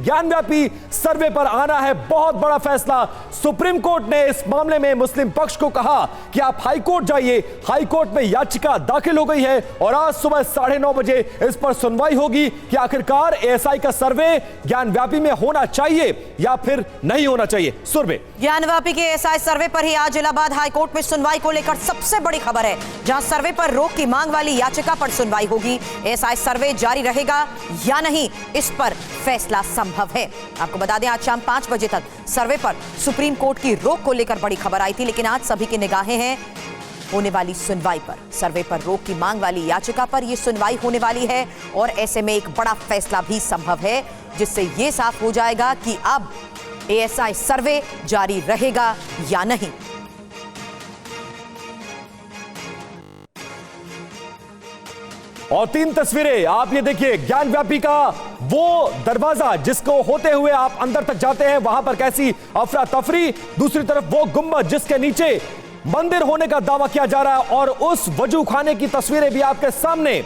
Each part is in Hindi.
ज्ञानव्यापी सर्वे पर आना है बहुत बड़ा फैसला। सुप्रीम कोर्ट ने इस मामले में मुस्लिम पक्ष को कहा कि आप हाई कोर्ट जाइए। हाई कोर्ट में याचिका दाखिल हो गई है और आज सुबह 9:30 बजे इस पर सुनवाई होगी कि आखिरकार एएसआई का सर्वे ज्ञानव्यापी में होना चाहिए या फिर नहीं होना चाहिए। सुरभि, ज्ञानव्यापी के एएसआई सर्वे पर ही आज इलाहाबाद हाईकोर्ट में सुनवाई को लेकर सबसे बड़ी खबर है, जहां सर्वे पर रोक की मांग वाली याचिका पर सुनवाई होगी। एएसआई सर्वे जारी रहेगा या नहीं, इस पर फैसला संभव है। आपको बता दें, आज शाम 5 बजे तक सर्वे पर सुप्रीम कोर्ट की रोक को लेकर बड़ी खबर आई थी, लेकिन आज सभी की निगाहें हैं होने वाली सुनवाई पर। सर्वे पर रोक की मांग वाली याचिका पर यह सुनवाई होने वाली है और ऐसे में एक बड़ा फैसला भी संभव है, जिससे यह साफ हो जाएगा कि अब एएसआई सर्वे जारी रहेगा या नहीं। और 3 तस्वीरें आप ये देखिए, ज्ञानव्यापी का वो दरवाजा जिसको होते हुए आप अंदर तक जाते हैं, वहां पर कैसी अफरा तफरी। दूसरी तरफ वो गुंबद जिसके नीचे मंदिर होने का दावा किया जा रहा है और उस वजू खाने की तस्वीरें भी आपके सामने,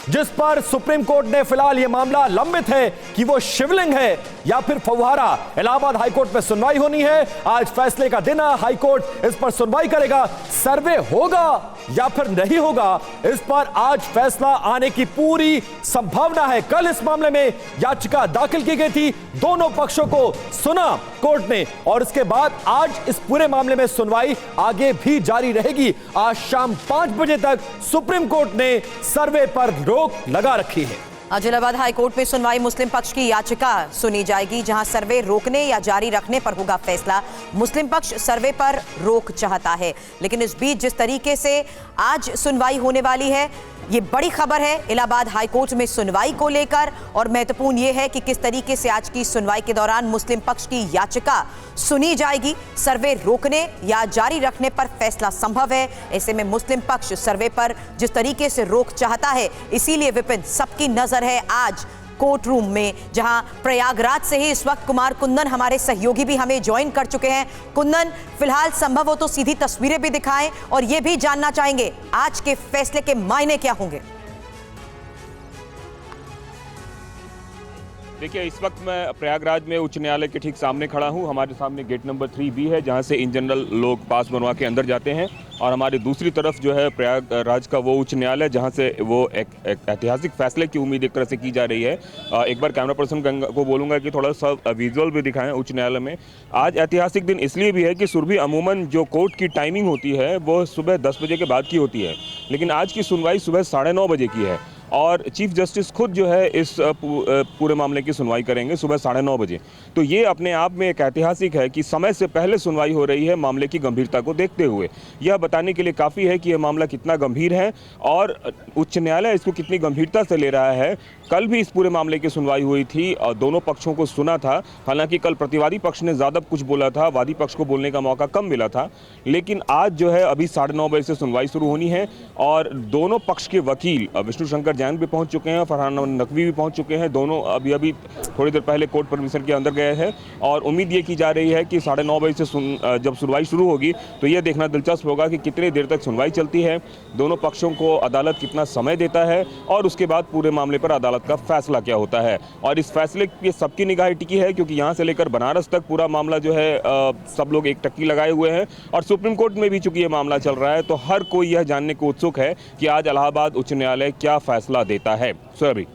जिस पर सुप्रीम कोर्ट ने फिलहाल यह मामला लंबित है कि वो शिवलिंग है या फिर फव्वारा। इलाहाबाद हाईकोर्ट में सुनवाई होनी है, आज फैसले का दिन है। हाईकोर्ट इस पर सुनवाई करेगा, सर्वे होगा या फिर नहीं होगा, इस पर आज फैसला आने की पूरी संभावना है। कल इस मामले में याचिका दाखिल की गई थी, दोनों पक्षों को सुना कोर्ट ने और इसके बाद आज इस पूरे मामले में सुनवाई आगे भी जारी रहेगी। आज शाम 5 बजे तक सुप्रीम कोर्ट ने सर्वे पर रोक लगा रखी है। आज इलाहाबाद हाईकोर्ट में सुनवाई मुस्लिम पक्ष की याचिका सुनी जाएगी, जहां सर्वे रोकने या जारी रखने पर होगा फैसला। मुस्लिम पक्ष सर्वे पर रोक चाहता है, लेकिन इस बीच जिस तरीके से आज सुनवाई होने वाली है, ये बड़ी खबर है इलाहाबाद हाईकोर्ट में सुनवाई को लेकर। और महत्वपूर्ण ये है कि किस तरीके से आज की सुनवाई के दौरान मुस्लिम पक्ष की याचिका सुनी जाएगी। सर्वे रोकने या जारी रखने पर फैसला संभव है। ऐसे में मुस्लिम पक्ष सर्वे पर जिस तरीके से रोक चाहता है, इसीलिए विपिन सबकी नजर है आज कोर्ट रूम में, जहां प्रयागराज से ही इस वक्त कुमार कुंदन हमारे सहयोगी भी हमें ज्वाइन कर चुके हैं। कुंदन, फिलहाल संभव हो तो सीधी तस्वीरें भी दिखाएं और यह भी जानना चाहेंगे आज के फैसले के मायने क्या होंगे। देखिए, इस वक्त मैं प्रयागराज में उच्च न्यायालय के ठीक सामने खड़ा हूं। हमारे सामने गेट नंबर 3B है, जहां से इन जनरल लोग पास बनवा के अंदर जाते हैं, और हमारी दूसरी तरफ जो है प्रयागराज का वो उच्च न्यायालय, जहां से वो एक ऐतिहासिक फैसले की उम्मीद एक तरह से की जा रही है। एक बार कैमरा पर्सन गंगा को बोलूँगा कि थोड़ा सा विजुअल भी दिखाएं उच्च न्यायालय में। आज ऐतिहासिक दिन इसलिए भी है कि सुरभि, अमूमन जो कोर्ट की टाइमिंग होती है वो सुबह 10 बजे के बाद की होती है, लेकिन आज की सुनवाई सुबह 9:30 बजे की है और चीफ जस्टिस खुद जो है इस पूरे मामले की सुनवाई करेंगे सुबह 9:30 बजे। तो ये अपने आप में एक ऐतिहासिक है कि समय से पहले सुनवाई हो रही है मामले की गंभीरता को देखते हुए। यह बताने के लिए काफ़ी है कि यह मामला कितना गंभीर है और उच्च न्यायालय इसको कितनी गंभीरता से ले रहा है। कल भी इस पूरे मामले की सुनवाई हुई थी और दोनों पक्षों को सुना था। हालांकि कल प्रतिवादी पक्ष ने ज़्यादा कुछ बोला था, वादी पक्ष को बोलने का मौका कम मिला था, लेकिन आज जो है अभी 9:30 बजे से सुनवाई शुरू होनी है और दोनों पक्ष के वकील विष्णु शंकर जैन भी पहुंच चुके हैं, फरहान नकवी भी पहुंच चुके हैं। दोनों अभी थोड़ी देर पहले कोर्ट परमिशन के अंदर गए हैं और उम्मीद ये की जा रही है कि 9:30 बजे से जब सुनवाई शुरू होगी तो यह देखना दिलचस्प होगा कि कितनी देर तक सुनवाई चलती है, दोनों पक्षों को अदालत कितना समय देता है और उसके बाद पूरे मामले पर अदालत का फैसला क्या होता है। और इस फैसले की सबकी निगाह टिकी है, क्योंकि यहाँ से लेकर बनारस तक पूरा मामला जो है सब लोग एक टक्की लगाए हुए हैं और सुप्रीम कोर्ट में भी चूंकि ये मामला चल रहा है, तो हर कोई यह जानने को उत्सुक है कि आज इलाहाबाद उच्च न्यायालय क्या फैसला देता है। सुरभि,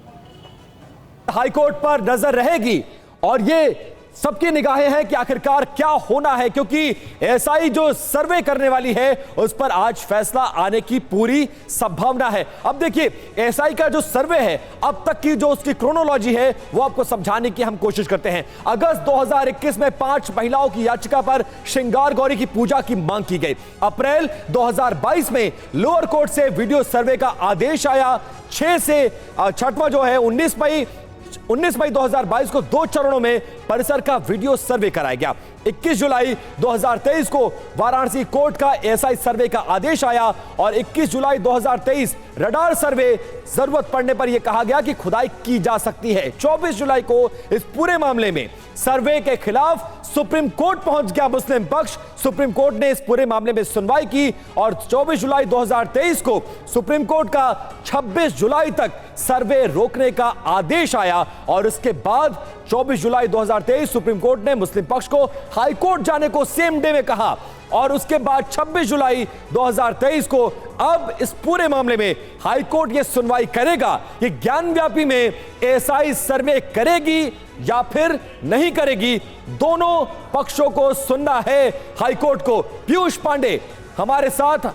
हाईकोर्ट पर नजर रहेगी और ये सबकी निगाहें हैं कि आखिरकार क्या होना है, क्योंकि एएसआई जो सर्वे करने वाली है उस पर आज फैसला आने की पूरी संभावना है। अब देखिए, एएसआई का जो सर्वे है, अब तक की जो उसकी क्रोनोलॉजी है वो आपको समझाने की हम कोशिश करते हैं। अगस्त 2021 में 5 महिलाओं की याचिका पर श्रृंगार गौरी की पूजा की मांग की गई। अप्रैल 2022 में लोअर कोर्ट से वीडियो सर्वे का आदेश आया। 6 से 6वां जो है 19 मई 2022 को 2 चरणों में परिसर का वीडियो सर्वे कराया गया। 21 जुलाई 2023 को वाराणसी कोर्ट का एएसआई सर्वे का आदेश आया और 21 जुलाई 2023 रडार सर्वे, जरूरत पड़ने पर यह कहा गया कि खुदाई की जा सकती है। 24 जुलाई को इस पूरे मामले में सर्वे के खिलाफ सुप्रीम कोर्ट पहुंच गया मुस्लिम पक्ष। सुप्रीम कोर्ट ने इस पूरे मामले में सुनवाई की और 24 जुलाई 2023 को सुप्रीम कोर्ट का 26 जुलाई तक सर्वे रोकने का आदेश आया और उसके बाद 24 जुलाई 2023 सुप्रीम कोर्ट ने मुस्लिम पक्ष को हाई कोर्ट जाने को सेम डे में कहा और उसके बाद 26 जुलाई 2023 को अब इस पूरे मामले में हाई कोर्ट ये सुनवाई करेगा कि ज्ञानव्यापी में एएसआई सर्वे करेगी या फिर नहीं करेगी। दोनों पक्षों को सुनना है हाई कोर्ट को। पीयूष पांडे हमारे साथ।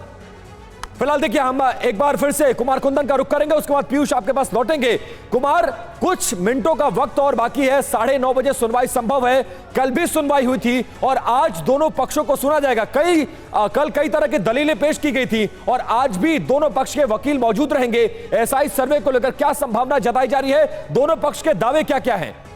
फिलहाल देखिए, हम एक बार फिर से कुमार कुंदन का रुख करेंगे, उसके बाद पीयूष आपके पास लौटेंगे। कुमार, कुछ मिनटों का वक्त और बाकी है, 9:30 बजे सुनवाई संभव है। कल भी सुनवाई हुई थी और आज दोनों पक्षों को सुना जाएगा। कल कई तरह की दलीलें पेश की गई थी और आज भी दोनों पक्ष के वकील मौजूद रहेंगे। एएसआई सर्वे को लेकर क्या संभावना जताई जा रही है, दोनों पक्ष के दावे क्या क्या हैं?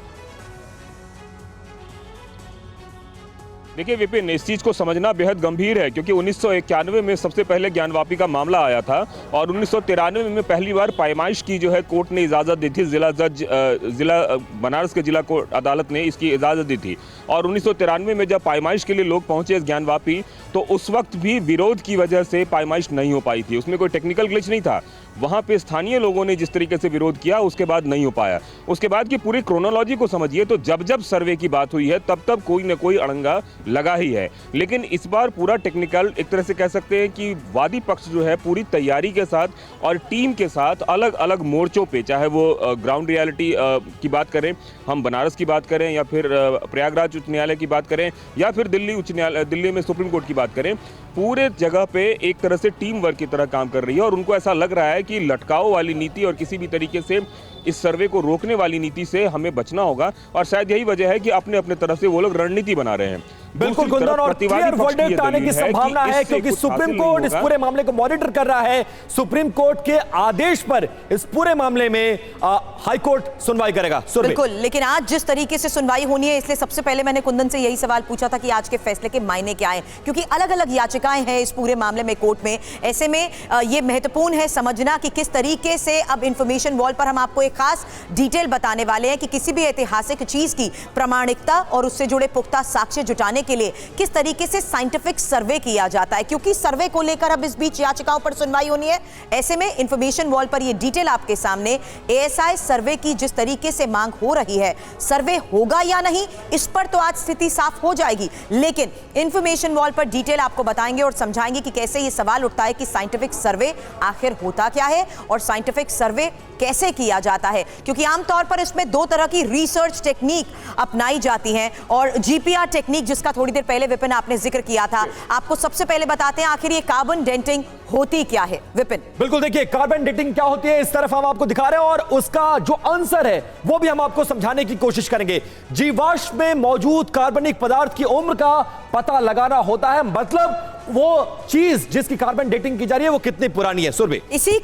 देखिए विपिन, इस चीज़ को समझना बेहद गंभीर है क्योंकि 1991 में सबसे पहले ज्ञानवापी का मामला आया था और 1993 में पहली बार पैमाइश की जो है कोर्ट ने इजाज़त दी थी। जिला बनारस के जिला कोर्ट अदालत ने इसकी इजाज़त दी थी और 1993 में जब पैमाइश के लिए लोग पहुंचे ज्ञानवापी तो उस वक्त भी विरोध की वजह से पैमाइश नहीं हो पाई थी। उसमें कोई टेक्निकल ग्लिच नहीं था। वहाँ पे स्थानीय लोगों ने जिस तरीके से विरोध किया उसके बाद नहीं हो पाया। उसके बाद की पूरी क्रोनोलॉजी को समझिए तो जब जब सर्वे की बात हुई है तब तब कोई न कोई अड़ंगा लगा ही है। लेकिन इस बार पूरा टेक्निकल, एक तरह से कह सकते हैं कि वादी पक्ष जो है पूरी तैयारी के साथ और टीम के साथ अलग अलग मोर्चों पे, चाहे वो ग्राउंड रियलिटी की बात करें, हम बनारस की बात करें या फिर प्रयागराज उच्च न्यायालय की बात करें या फिर दिल्ली में सुप्रीम कोर्ट की बात करें, पूरे जगह पे एक तरह से टीम वर्क की तरह काम कर रही है और उनको ऐसा लग रहा है कि लटकाओ वाली नीति और किसी भी तरीके से इस सर्वे को रोकने वाली नीति से हमें बचना होगा और शायद यही वजह है कि अपने अपने तरफ से वो लोग रणनीति बना रहे हैं। बिल्कुल कुंदन, और क्लियर वर्डिक्ट आने की संभावना है क्योंकि सुप्रीम कोर्ट इस पूरे मामले को मॉनिटर कर रहा है। सुप्रीम कोर्ट के आदेश पर इस पूरे मामले में हाई कोर्ट सुनवाई करेगा। बिल्कुल, लेकिन आज जिस तरीके से सुनवाई होनी है, इसलिए सबसे पहले मैंने कुंदन से यही सवाल पूछा था कि आज के फैसले के मायने क्या हैं, क्योंकि अलग अलग याचिकाएं हैं इस पूरे मामले में कोर्ट में। ऐसे में यह महत्वपूर्ण है समझना कि किस तरीके से अब इंफॉर्मेशन वॉल पर हम आपको एक खास डिटेल बताने वाले हैं कि किसी भी ऐतिहासिक चीज की प्रामाणिकता और उससे जुड़े पुख्ता साक्ष्य जुटाने के लिए किस तरीके से साइंटिफिक सर्वे किया जाता है, क्योंकि सर्वे को लेकर अब इस बीच याचिकाओं पर सुनवाई होनी है। ऐसे में इंफॉर्मेशन वॉल पर यह डिटेल आपके सामने, एएसआई सर्वे की जिस तरीके से मांग हो रही है, सर्वे होगा या नहीं इस पर तो आज स्थिति साफ हो जाएगी, लेकिन इंफॉर्मेशन वॉल पर डिटेल आपको बताएंगे और समझाएंगे कि कैसे यह सवाल उठता है कि साइंटिफिक सर्वे आखिर होता क्या है और साइंटिफिक सर्वे कैसे किया जाता है, क्योंकि आमतौर पर इसमें दो तरह की रिसर्च टेक्निक अपनाई जाती हैं और जीपीआर टेक्निक, जिसका थोड़ी देर पहले विपिन आपने जिक्र किया था, आपको सबसे पहले बताते हैं आखिर ये कार्बन डेटिंग होती क्या है। विपिन, बिल्कुल, देखिए कार्बन डेटिंग क्या होती है इस तरफ हम आपको दिखा रहे हैं और उसका जो आंसर है वो भी हम आपको समझाने की कोशिश करेंगे। जीवाश्म में मौजूद कार्बनिक पदार्थ की उम्र का पता लगाना होता है, मतलब वो चीज जिसकी कार्बन डेटिंग की जा रही है वो कितनी पुरानी है। सुरभि, इसी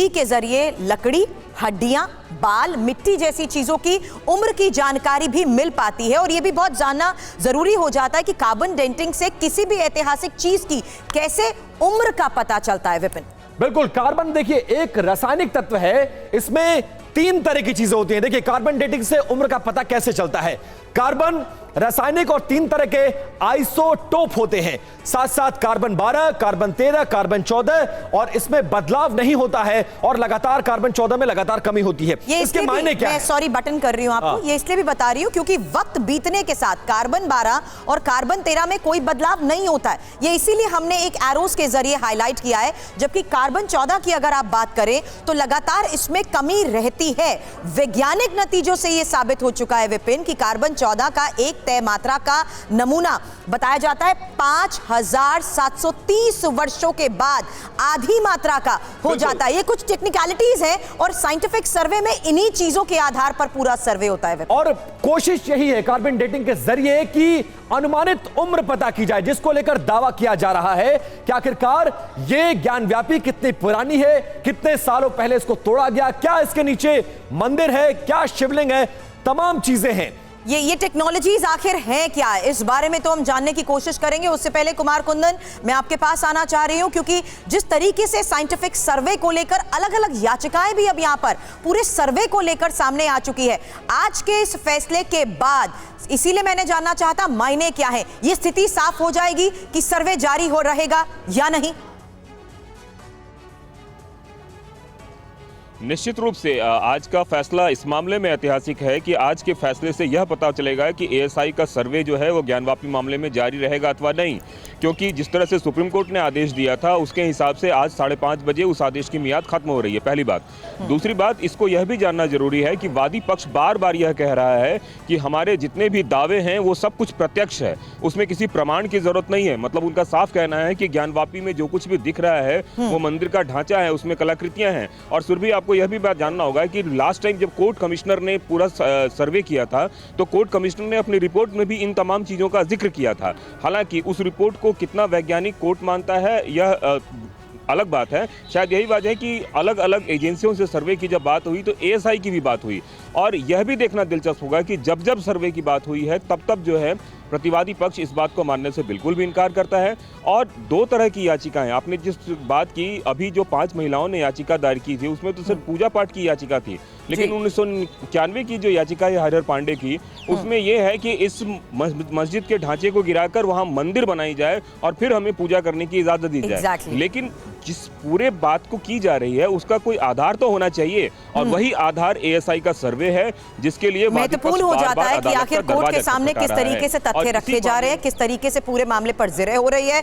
के जरिए लकड़ी, हड्डियां, बाल, मिट्टी जैसी चीजों की उम्र की जानकारी भी मिल पाती है और यह भी बहुत जानना जरूरी हो जाता है कि कार्बन डेटिंग से किसी भी ऐतिहासिक चीज की कैसे उम्र का पता चलता है। विपिन, बिल्कुल, कार्बन देखिए एक रासायनिक तत्व है, इसमें 3 तरह की चीजें होती हैं। देखिए कार्बन डेटिंग से उम्र का पता कैसे चलता है। कार्बन रासायनिक और 3 तरह के आइसोटोप होते हैं, साथ साथ कार्बन 12, कार्बन 13, कार्बन 14, और इसमें बदलाव नहीं होता है और लगातार कार्बन 14 में लगातार कमी होती है। इसके मायने क्या है? सॉरी बटन कर रही हूं आपको, ये इसलिए भी बता रही हूं क्योंकि वक्त बीतने के साथ कार्बन 12 और कार्बन 13 में कोई बदलाव नहीं होता है, ये इसीलिए हमने एक एरोस के जरिए हाईलाइट किया है। जबकि कार्बन 14 की अगर आप बात करें तो लगातार इसमें कमी रहती है। वैज्ञानिक नतीजों से यह साबित हो चुका है विपिन कि कार्बन 14 का एक तय मात्रा का नमूना बताया जाता है 5730 वर्षों के बाद आधी मात्रा का हो जाता है। ये कुछ टेक्निकलिटीज है और साइंटिफिक सर्वे में इन्हीं चीजों के आधार पर पूरा सर्वे होता है। और कोशिश यही है कार्बन डेटिंग के जरिए कि अनुमानित उम्र पता की जाए, जिसको लेकर दावा किया जा रहा है कि आखिरकार ये ज्ञानव्यापी कितनी पुरानी है, कितने सालों पहले इसको तोड़ा गया, क्या इसके नीचे मंदिर है, क्या शिवलिंग है, तमाम चीजें हैं। ये टेक्नोलॉजीज आखिर हैं क्या, इस बारे में तो हम जानने की कोशिश करेंगे। उससे पहले कुमार कुंदन, मैं आपके पास आना चाह रही हूं क्योंकि जिस तरीके से साइंटिफिक सर्वे को लेकर अलग अलग याचिकाएं भी अब यहां पर पूरे सर्वे को लेकर सामने आ चुकी है आज के इस फैसले के बाद, इसीलिए मैंने जानना चाहता मायने क्या है, ये स्थिति साफ हो जाएगी कि सर्वे जारी हो रहेगा या नहीं। निश्चित रूप से आज का फैसला इस मामले में ऐतिहासिक है कि आज के फैसले से यह पता चलेगा कि एएसआई का सर्वे जो है वो ज्ञानवापी मामले में जारी रहेगा अथवा नहीं, क्योंकि जिस तरह से सुप्रीम कोर्ट ने आदेश दिया था उसके हिसाब से आज 5:30 बजे उस आदेश की मियाद खत्म हो रही है, पहली बात। दूसरी बात, इसको यह भी जानना जरूरी है कि वादी पक्ष बार बार यह कह रहा है कि हमारे जितने भी दावे हैं वो सब कुछ प्रत्यक्ष है, उसमें किसी प्रमाण की जरूरत नहीं है। मतलब उनका साफ कहना है कि ज्ञानवापी में जो कुछ भी दिख रहा है वो मंदिर का ढांचा है, उसमें कलाकृतियां हैं। और सुरभि, आपको यह भी बात जानना होगा कि लास्ट टाइम जब कोर्ट कमिश्नर ने पूरा सर्वे किया था तो कोर्ट कमिश्नर ने अपनी रिपोर्ट में भी इन तमाम चीजों का जिक्र किया था। हालांकि उस रिपोर्ट को कितना वैज्ञानिक कोर्ट मानता है यह अलग बात है। शायद यही वजह है कि अलग अलग एजेंसियों से सर्वे की जब बात हुई तो एएसआई की भी बात हुई, और यह भी देखना दिलचस्प होगा कि जब जब सर्वे की बात हुई है तब तब जो है प्रतिवादी पक्ष इस बात को मानने से बिल्कुल भी इनकार करता है। और दो तरह की याचिकाएं, आपने जिस बात की, अभी जो 5 महिलाओं ने याचिका दायर की थी उसमें तो सिर्फ पूजा पाठ की याचिका थी, लेकिन 1991 की जो याचिका है हरिहर पांडे की, उसमें यह है कि इस मस्जिद के ढांचे को गिराकर वहां मंदिर बनाई जाए और फिर हमें पूजा करने की इजाजत दी जाए। लेकिन जिस पूरे बात को की जा रही है उसका कोई आधार तो होना चाहिए, और वही आधार एएसआई का सर्वे है, जिसके लिए महत्वपूर्ण हो जाता है कि आखिर कोर्ट के सामने किस तरीके से तथ्य रखे जा रहे हैं, किस तरीके से पूरे मामले पर जिरह हो रही है।